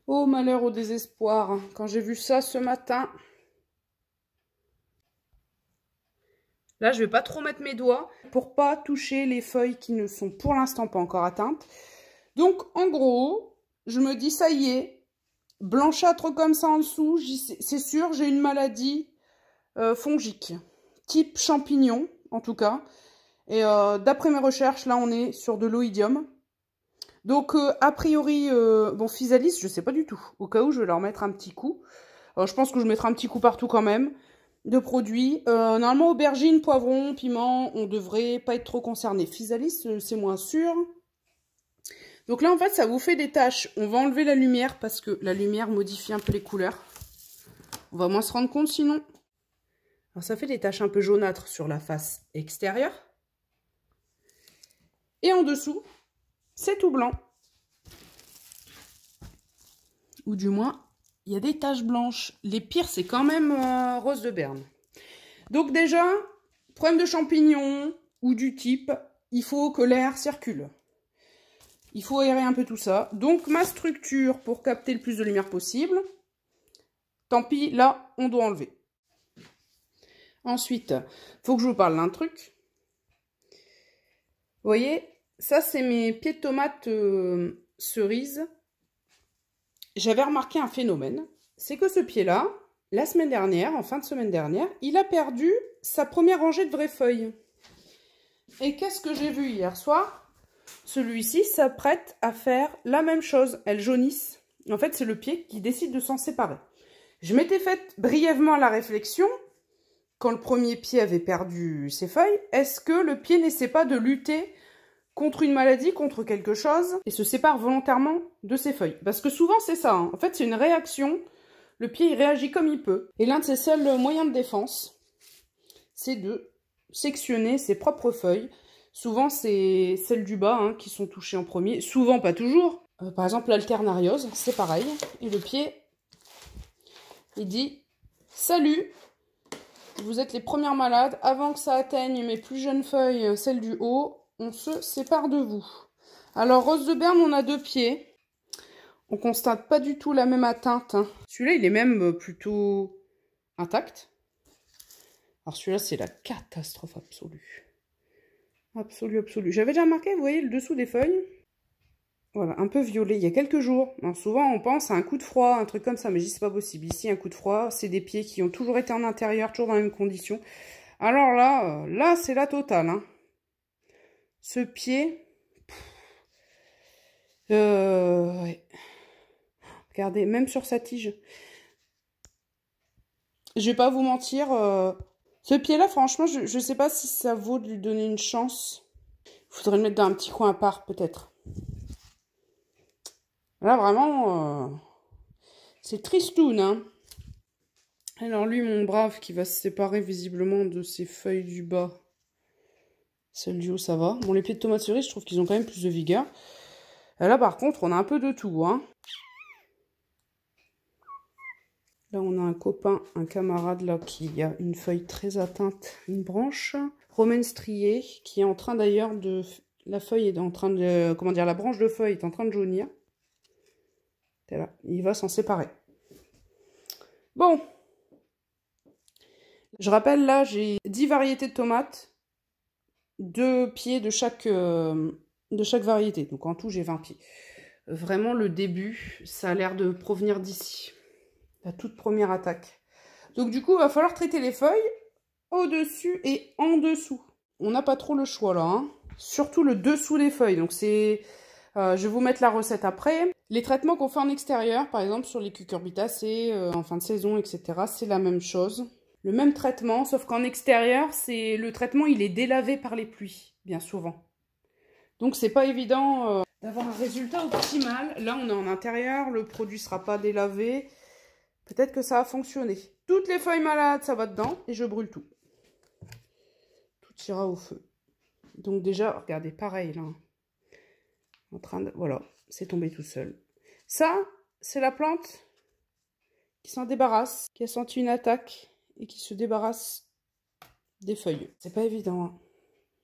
Oh malheur au désespoir, quand j'ai vu ça ce matin. Là, je vais pas trop mettre mes doigts pour pas toucher les feuilles qui ne sont pour l'instant pas encore atteintes. Donc, en gros, je me dis, ça y est, blanchâtre comme ça en dessous, c'est sûr, j'ai une maladie fongique, type champignon, en tout cas. Et d'après mes recherches, là, on est sur de l'oïdium. Donc, a priori, bon, Physalis, je sais pas du tout. Au cas où, je vais leur mettre un petit coup. Je pense que je mettrai un petit coup partout quand même. De produits. Normalement, aubergines, poivrons, piments, on devrait pas être trop concerné. Physalis, c'est moins sûr. Donc là, en fait, ça vous fait des taches. On va enlever la lumière parce que la lumière modifie un peu les couleurs. On va moins se rendre compte sinon. Alors, ça fait des taches un peu jaunâtres sur la face extérieure. Et en dessous, c'est tout blanc. Ou du moins, il y a des taches blanches. Les pires, c'est quand même rose de Berne. Donc déjà, problème de champignons ou du type, il faut que l'air circule. Il faut aérer un peu tout ça. Donc ma structure pour capter le plus de lumière possible. Tant pis, là, on doit enlever. Ensuite, il faut que je vous parle d'un truc. Vous voyez, ça c'est mes pieds de tomates cerises. J'avais remarqué un phénomène. C'est que ce pied-là, la semaine dernière, en fin de semaine dernière, il a perdu sa première rangée de vraies feuilles. Et qu'est-ce que j'ai vu hier soir? Celui-ci s'apprête à faire la même chose. Elles jaunissent. En fait, c'est le pied qui décide de s'en séparer. Je m'étais faite brièvement la réflexion, quand le premier pied avait perdu ses feuilles, est-ce que le pied n'essaie pas de lutter contre une maladie, contre quelque chose, et se sépare volontairement de ses feuilles? Parce que souvent, c'est ça. Hein. En fait, c'est une réaction. Le pied, il réagit comme il peut. Et l'un de ses seuls moyens de défense, c'est de sectionner ses propres feuilles. Souvent, c'est celles du bas hein, qui sont touchées en premier. Souvent, pas toujours. Par exemple, l'alternariose, c'est pareil. Et le pied, il dit « Salut, vous êtes les premières malades. Avant que ça atteigne mes plus jeunes feuilles, celles du haut, on se sépare de vous. » Alors, rose de Berne, on a 2 pieds. On constate pas du tout la même atteinte. Hein. Celui-là, il est même plutôt intact. Alors celui-là, c'est la catastrophe absolue. Absolue, absolue. J'avais déjà remarqué, vous voyez, le dessous des feuilles. Voilà, un peu violet, il y a quelques jours. Alors souvent, on pense à un coup de froid, un truc comme ça, mais je dis c'est pas possible. Ici, un coup de froid, c'est des pieds qui ont toujours été en intérieur, toujours dans les mêmes conditions. Alors là, là, c'est la totale. Hein. Ce pied... ouais. Regardez, même sur sa tige. Je vais pas vous mentir... Ce pied-là, franchement, je sais pas si ça vaut de lui donner une chance. Il faudrait le mettre dans un petit coin à part, peut-être. Là, vraiment, c'est tristoun, hein. Alors lui, mon brave, qui va se séparer visiblement de ses feuilles du bas. Celle du haut, ça va. Bon, les pieds de tomates cerises, je trouve qu'ils ont quand même plus de vigueur. Et là, par contre, on a un peu de tout, hein. Là, on a un copain, un camarade, là, qui a une feuille très atteinte, une branche romaine striée, qui est en train d'ailleurs de... La feuille est en train de... Comment dire, la branche de feuille est en train de jaunir. Là, il va s'en séparer. Bon. Je rappelle, là, j'ai 10 variétés de tomates. 2 pieds de chaque variété. Donc, en tout, j'ai 20 pieds. Vraiment, le début, ça a l'air de provenir d'ici. La toute première attaque. Donc du coup, il va falloir traiter les feuilles au-dessus et en dessous. On n'a pas trop le choix là. Hein. Surtout le dessous des feuilles. Donc c'est... je vais vous mettre la recette après. Les traitements qu'on fait en extérieur, par exemple sur les cucurbitacées, en fin de saison, etc. C'est la même chose. Le même traitement, sauf qu'en extérieur, le traitement il est délavé par les pluies, bien souvent. Donc c'est pas évident d'avoir un résultat optimal. Là on est en intérieur, le produit sera pas délavé. Peut-être que ça a fonctionné. Toutes les feuilles malades, ça va dedans et je brûle tout. Tout ira au feu. Donc déjà, regardez, pareil là. En train de... Voilà, c'est tombé tout seul. Ça, c'est la plante qui s'en débarrasse, qui a senti une attaque et qui se débarrasse des feuilles. C'est pas évident. Hein.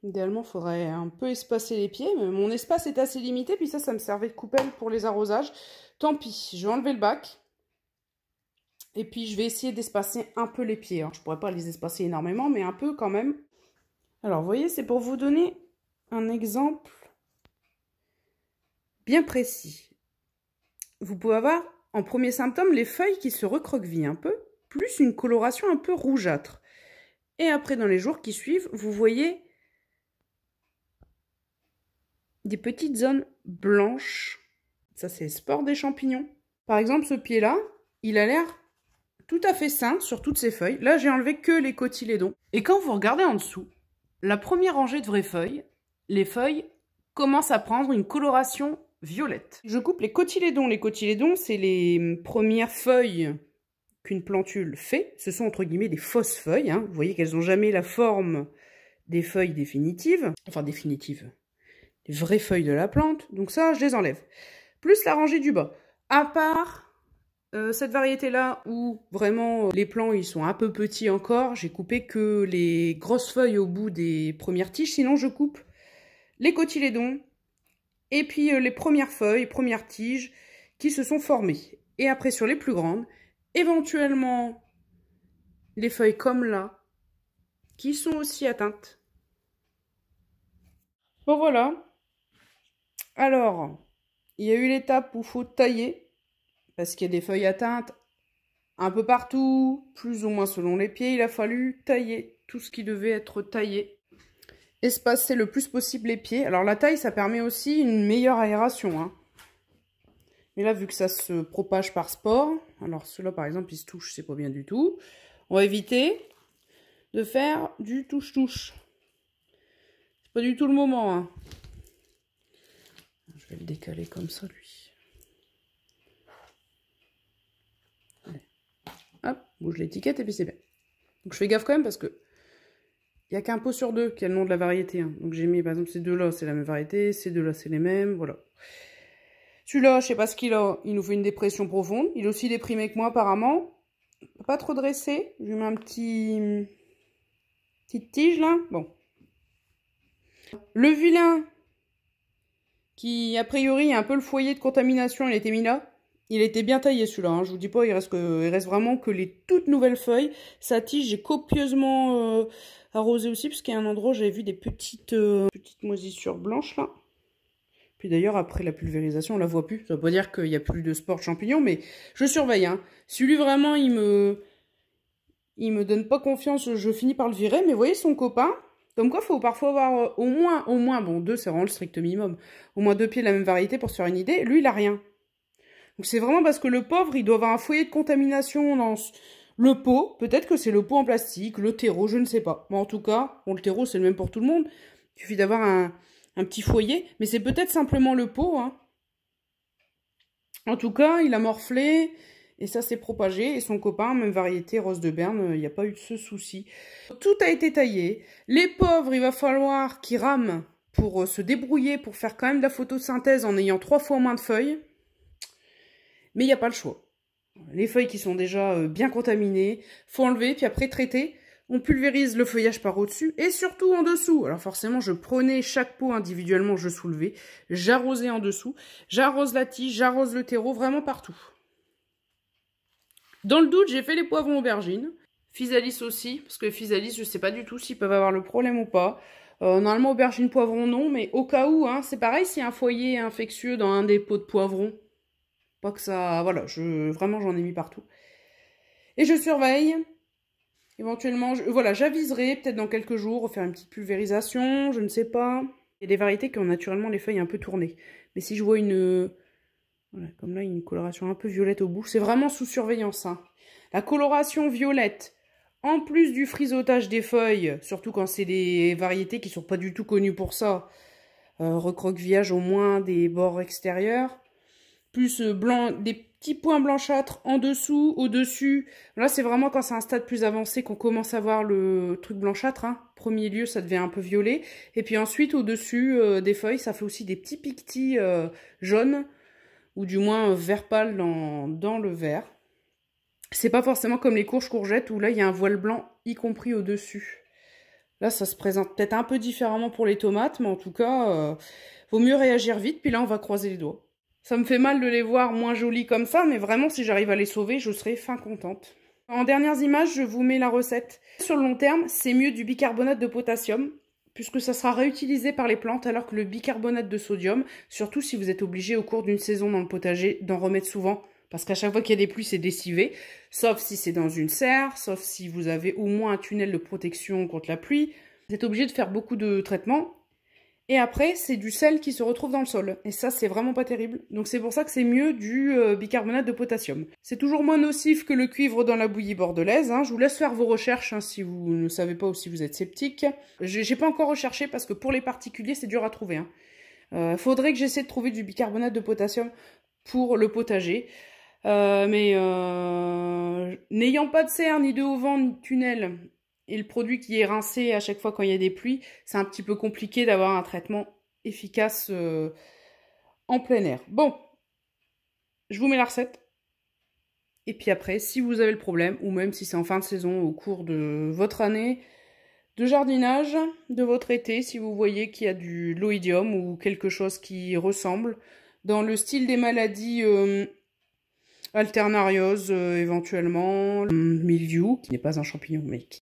Idéalement, il faudrait un peu espacer les pieds, mais mon espace est assez limité, puis ça me servait de coupelle pour les arrosages. Tant pis, je vais enlever le bac. Et puis, je vais essayer d'espacer un peu les pieds. Hein. Je ne pourrais pas les espacer énormément, mais un peu quand même. Alors, vous voyez, c'est pour vous donner un exemple bien précis. Vous pouvez avoir, en premier symptôme, les feuilles qui se recroquevillent un peu, plus une coloration un peu rougeâtre. Et après, dans les jours qui suivent, vous voyez des petites zones blanches. Ça, c'est le sport des champignons. Par exemple, ce pied-là, il a l'air tout à fait sain sur toutes ses feuilles. Là, j'ai enlevé que les cotylédons. Et quand vous regardez en dessous, la première rangée de vraies feuilles, les feuilles commencent à prendre une coloration violette. Je coupe les cotylédons. Les cotylédons, c'est les premières feuilles qu'une plantule fait. Ce sont entre guillemets des fausses feuilles. Hein. Vous voyez qu'elles n'ont jamais la forme des feuilles définitives. Enfin, définitives. Les vraies feuilles de la plante. Donc ça, je les enlève. Plus la rangée du bas. À part cette variété-là où vraiment les plants ils sont un peu petits encore, j'ai coupé que les grosses feuilles au bout des premières tiges. Sinon, je coupe les cotylédons et puis les premières feuilles, premières tiges qui se sont formées. Et après, sur les plus grandes, éventuellement les feuilles comme là, qui sont aussi atteintes. Bon, voilà. Alors, il y a eu l'étape où il faut tailler, parce qu'il y a des feuilles atteintes un peu partout, plus ou moins selon les pieds. Il a fallu tailler tout ce qui devait être taillé. Espacer le plus possible les pieds. Alors la taille, ça permet aussi une meilleure aération. Hein. Mais là, vu que ça se propage par sport, alors ceux-là, par exemple, ils se touchent, c'est pas bien du tout. On va éviter de faire du touche-touche. C'est pas du tout le moment. Hein. Je vais le décaler comme ça, lui. Allez. Hop, bouge l'étiquette et puis c'est bien. Donc je fais gaffe quand même parce que il n'y a qu'un pot sur deux qui a le nom de la variété. Hein. Donc j'ai mis, par exemple, ces deux-là, c'est la même variété. Ces deux-là, c'est les mêmes. Voilà. Celui-là, je sais pas ce qu'il a. Il nous fait une dépression profonde. Il est aussi déprimé que moi, apparemment. Pas trop dressé. Je lui mets un petite tige, là. Bon. Le vilain, qui, a priori, a un peu le foyer de contamination, il a été mis là. Il a été bien taillé, celui-là. Hein. Je vous dis pas, il reste vraiment que les toutes nouvelles feuilles. Sa tige, j'ai copieusement arrosé aussi, parce qu'il y a un endroit où j'avais vu des petites moisissures blanches, là. Puis d'ailleurs, après la pulvérisation, on la voit plus. Ça veut pas dire qu'il n'y a plus de sport de champignons, mais je surveille. Hein. Si lui, vraiment, il me donne pas confiance, je finis par le virer. Mais vous voyez, son copain, comme quoi, il faut parfois avoir au moins, bon, deux, c'est vraiment le strict minimum. Au moins 2 pieds de la même variété pour se faire une idée. Lui, il a rien. Donc c'est vraiment parce que le pauvre, il doit avoir un foyer de contamination dans le pot. Peut-être que c'est le pot en plastique, le terreau, je ne sais pas. Mais en tout cas, bon, le terreau, c'est le même pour tout le monde. Il suffit d'avoir un petit foyer, mais c'est peut-être simplement le pot. Hein. En tout cas, il a morflé et ça s'est propagé. Et son copain, même variété, rose de Berne, il n'y a pas eu de ce souci. Tout a été taillé. Les pauvres, il va falloir qu'ils rament pour se débrouiller, pour faire quand même de la photosynthèse en ayant 3 fois moins de feuilles. Mais il n'y a pas le choix. Les feuilles qui sont déjà bien contaminées, faut enlever, puis après traiter. On pulvérise le feuillage par au-dessus et surtout en dessous. Alors forcément, je prenais chaque pot individuellement, je soulevais, j'arrosais en dessous, j'arrose la tige, j'arrose le terreau, vraiment partout. Dans le doute, j'ai fait les poivrons aubergines. Physalis aussi, parce que les physalis, je ne sais pas du tout s'ils peuvent avoir le problème ou pas. Normalement, aubergines, poivrons, non, mais au cas où, hein, c'est pareil s'il y a un foyer infectieux dans un des pots de poivrons. Pas que ça... Voilà, vraiment, j'en ai mis partout. Et je surveille... Éventuellement, voilà, j'aviserai peut-être dans quelques jours, refaire une petite pulvérisation, je ne sais pas. Il y a des variétés qui ont naturellement les feuilles un peu tournées. Mais si je vois voilà, comme là, une coloration un peu violette au bout, c'est vraiment sous surveillance. Hein. La coloration violette, en plus du frisotage des feuilles, surtout quand c'est des variétés qui ne sont pas du tout connues pour ça, recroquevillage au moins des bords extérieurs, plus blanc, des petits points blanchâtres en dessous, au-dessus. Là, c'est vraiment quand c'est un stade plus avancé qu'on commence à voir le truc blanchâtre. Hein. Premier lieu, ça devient un peu violet. Et puis ensuite, au-dessus des feuilles, ça fait aussi des petits piquetis jaunes, ou du moins vert pâle dans le vert. C'est pas forcément comme les courges courgettes, où là, il y a un voile blanc, y compris au-dessus. Là, ça se présente peut-être un peu différemment pour les tomates, mais en tout cas, vaut mieux réagir vite, puis là, on va croiser les doigts. Ça me fait mal de les voir moins jolies comme ça, mais vraiment, si j'arrive à les sauver, je serai fin contente. En dernières images, je vous mets la recette. Sur le long terme, c'est mieux du bicarbonate de potassium, puisque ça sera réutilisé par les plantes, alors que le bicarbonate de sodium, surtout si vous êtes obligé au cours d'une saison dans le potager d'en remettre souvent, parce qu'à chaque fois qu'il y a des pluies, c'est lessivé, sauf si c'est dans une serre, sauf si vous avez au moins un tunnel de protection contre la pluie. Vous êtes obligé de faire beaucoup de traitements. Et après, c'est du sel qui se retrouve dans le sol. Et ça, c'est vraiment pas terrible. Donc c'est pour ça que c'est mieux du bicarbonate de potassium. C'est toujours moins nocif que le cuivre dans la bouillie bordelaise. Hein. Je vous laisse faire vos recherches hein, si vous ne savez pas ou si vous êtes sceptique. J'ai pas encore recherché parce que pour les particuliers, c'est dur à trouver. Hein. Faudrait que j'essaie de trouver du bicarbonate de potassium pour le potager. Mais n'ayant pas de serre, ni de haut-vent, ni de tunnel, et le produit qui est rincé à chaque fois quand il y a des pluies, c'est un petit peu compliqué d'avoir un traitement efficace en plein air. Bon, je vous mets la recette. Et puis après, si vous avez le problème, ou même si c'est en fin de saison, au cours de votre année de jardinage, de votre été, si vous voyez qu'il y a de l'oïdium ou quelque chose qui ressemble, dans le style des maladies alternariose éventuellement, mildiou, qui n'est pas un champignon, mais qui...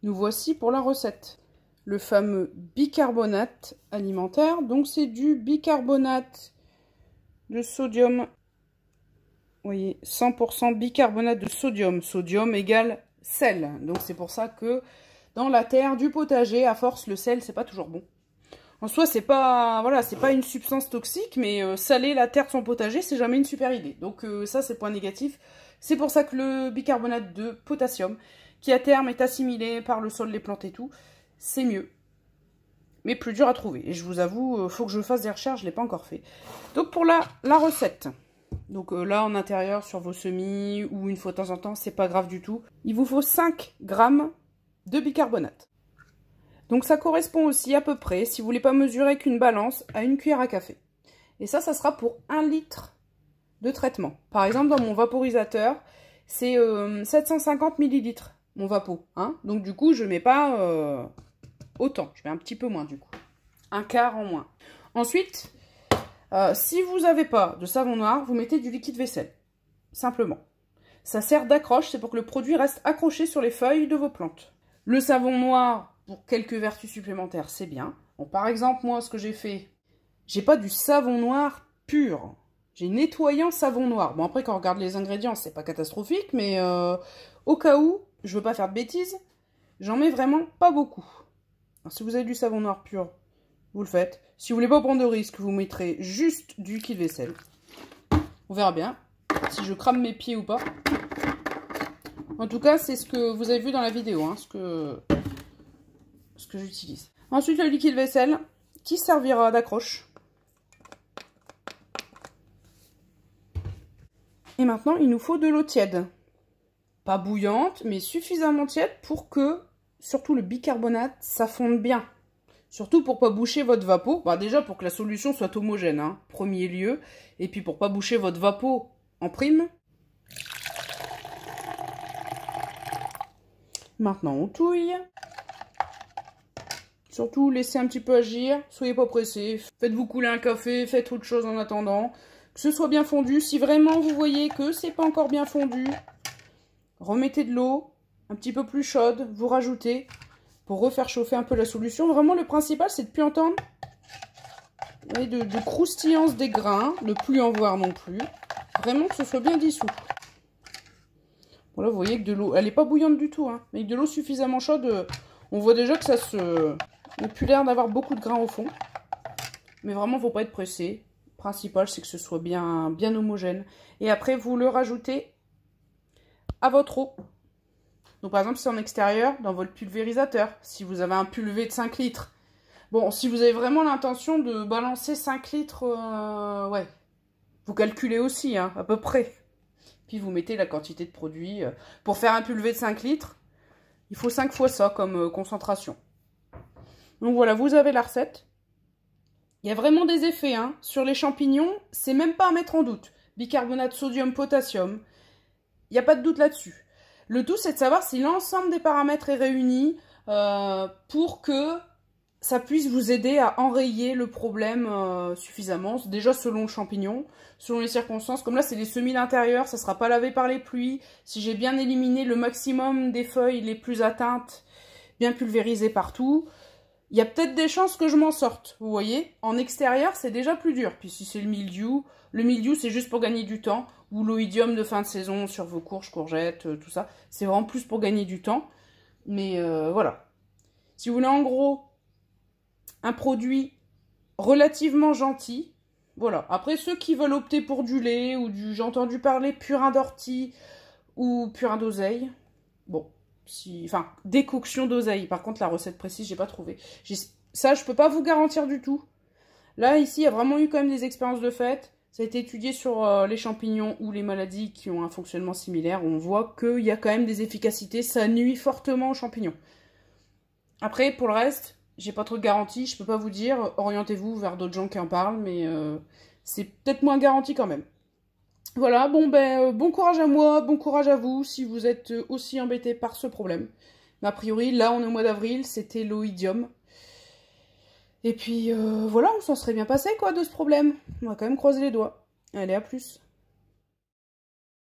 Nous voici pour la recette. Le fameux bicarbonate alimentaire. Donc c'est du bicarbonate de sodium. Vous voyez, 100% bicarbonate de sodium. Sodium égale sel. Donc c'est pour ça que dans la terre du potager, à force, le sel, c'est pas toujours bon. En soi, c'est pas, voilà, c'est pas une substance toxique, mais saler la terre de son potager, c'est jamais une super idée. Donc ça, c'est point négatif. C'est pour ça que le bicarbonate de potassium, qui à terme est assimilé par le sol, les plantes et tout, c'est mieux. Mais plus dur à trouver. Et je vous avoue, faut que je fasse des recherches, je ne l'ai pas encore fait. Donc pour la recette. Donc là, en intérieur, sur vos semis, ou une fois de temps en temps, c'est pas grave du tout. Il vous faut 5 grammes de bicarbonate. Donc ça correspond aussi à peu près, si vous voulez pas mesurer qu'une balance, à une cuillère à café. Et ça sera pour 1 litre de traitement. Par exemple, dans mon vaporisateur, c'est 750 ml, mon vapo. Hein. Donc du coup, je mets pas autant, je mets un petit peu moins du coup. Un quart en moins. Ensuite, si vous n'avez pas de savon noir, vous mettez du liquide vaisselle. Simplement. Ça sert d'accroche, c'est pour que le produit reste accroché sur les feuilles de vos plantes. Le savon noir, pour quelques vertus supplémentaires, c'est bien. Bon, par exemple, moi, ce que j'ai fait, j'ai pas du savon noir pur. J'ai nettoyant savon noir. Bon, après, quand on regarde les ingrédients, c'est pas catastrophique, mais au cas où, je veux pas faire de bêtises, j'en mets vraiment pas beaucoup. Alors, si vous avez du savon noir pur, vous le faites. Si vous voulez pas prendre de risque, vous mettrez juste du liquide vaisselle. On verra bien si je crame mes pieds ou pas. En tout cas, c'est ce que vous avez vu dans la vidéo, hein, ce que j'utilise. Ensuite, le liquide vaisselle qui servira d'accroche. Et maintenant, il nous faut de l'eau tiède. Pas bouillante, mais suffisamment tiède pour que, surtout le bicarbonate, ça fonde bien. Surtout pour pas boucher votre vapeau. Bah déjà, pour que la solution soit homogène, hein, premier lieu. Et puis pour pas boucher votre vapeau en prime. Maintenant, on touille. Surtout, laissez un petit peu agir. Soyez pas pressés. Faites-vous couler un café, faites autre chose en attendant. Que ce soit bien fondu. Si vraiment vous voyez que c'est pas encore bien fondu, remettez de l'eau un petit peu plus chaude. Vous rajoutez pour refaire chauffer un peu la solution. Vraiment, le principal, c'est de ne plus entendre de croustillance des grains. Ne plus en voir non plus. Vraiment que ce soit bien dissous. Voilà, vous voyez que de l'eau, elle n'est pas bouillante du tout, hein, mais avec de l'eau suffisamment chaude, on voit déjà que ça se... n'a plus l'air d'avoir beaucoup de grains au fond. Mais vraiment, il ne faut pas être pressé. Le principal, c'est que ce soit bien homogène. Et après, vous le rajoutez à votre eau. Donc, par exemple, si c'est en extérieur, dans votre pulvérisateur, si vous avez un pulvé de 5 litres. Bon, si vous avez vraiment l'intention de balancer 5 litres, ouais, vous calculez aussi, hein, à peu près. Puis vous mettez la quantité de produit. Pour faire un pulvé de 5 litres, Il faut 5 fois ça comme concentration. Donc voilà, vous avez la recette. Il y a vraiment des effets hein. Sur les champignons, c'est même pas à mettre en doute. Bicarbonate de sodium, potassium, il n'y a pas de doute là-dessus. Le tout, c'est de savoir si l'ensemble des paramètres est réuni pour que ça puisse vous aider à enrayer le problème suffisamment. Déjà selon le champignon, selon les circonstances. Comme là, c'est des semis d'intérieur, ça ne sera pas lavé par les pluies. Si j'ai bien éliminé le maximum des feuilles les plus atteintes, bien pulvérisées partout, il y a peut-être des chances que je m'en sorte, vous voyez. En extérieur, c'est déjà plus dur. Puis si c'est le mildiou, c'est juste pour gagner du temps. Ou l'oïdium de fin de saison sur vos courges, courgettes, tout ça. C'est vraiment plus pour gagner du temps. Mais voilà. Si vous voulez en gros un produit relativement gentil, voilà. Après, ceux qui veulent opter pour du lait ou j'ai entendu parler purin d'ortie ou purin d'oseille, bon. Enfin, décoction d'oseille. Par contre, la recette précise, j'ai pas trouvé. Ça, je peux pas vous garantir du tout. Là, ici, il y a vraiment eu quand même des expériences de fait. Ça a été étudié sur les champignons ou les maladies qui ont un fonctionnement similaire. On voit qu'il y a quand même des efficacités. Ça nuit fortement aux champignons. Après, pour le reste, j'ai pas trop de garantie. Je peux pas vous dire. Orientez-vous vers d'autres gens qui en parlent. Mais c'est peut-être moins garanti quand même. Voilà, bon ben, bon courage à moi, bon courage à vous, si vous êtes aussi embêtés par ce problème. Mais a priori, là, on est au mois d'avril, c'était l'oïdium. Et puis, voilà, on s'en serait bien passé, quoi, de ce problème. On va quand même croiser les doigts. Allez, à plus.